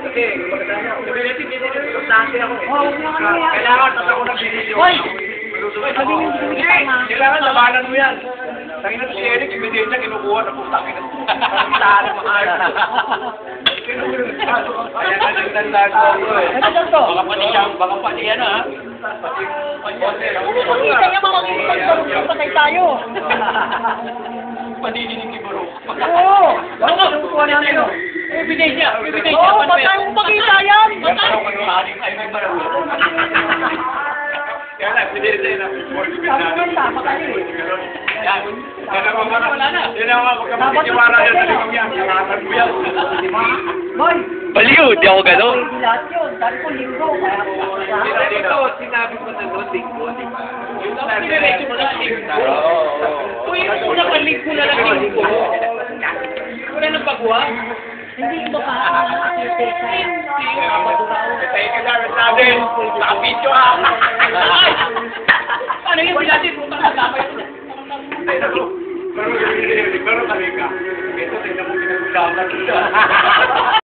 Kasi, sabi natin, importante ako eh. Oh, Kailangan, tapos ako ng video. Hoy! Kailangan, labanan mo yan. Tangin na si Eric, ibigay niya, kinukuha na putang ina. Talo, mahal. Ayan na, nagtandaan ko ako eh. Baka pati yan ha. Kita niya makakita patay tayo. Panidinig ni Baro. Oo. Ano? Kinukuha namin o. Ibigay niya. Oo, patay mo pakita yan. Patay. Ay, may Baro. Kaya na, pinili sa'yo na. Tama ka rin. Yan. Yan ang mga wala na. Yan ang mga magkapagkitiwala yan sa limang yan. Nangasan mo yan. Boy! Baliw, di ako gano'n. Hindi lahat yun. Sabi ko linggo. Kaya Ito, sinabi ko na doon, linggo, di ba? Yung piniretso mo na linggo. Uy, yung unang linggo na lang linggo. Wala nang pagwa. hindi mo pa. Tayo ka lang natin. Nakapidyo ha. Paano yung bilati? Putang nagkakay. Pero kami ka. Ito, tingnan mo pinag-usapan.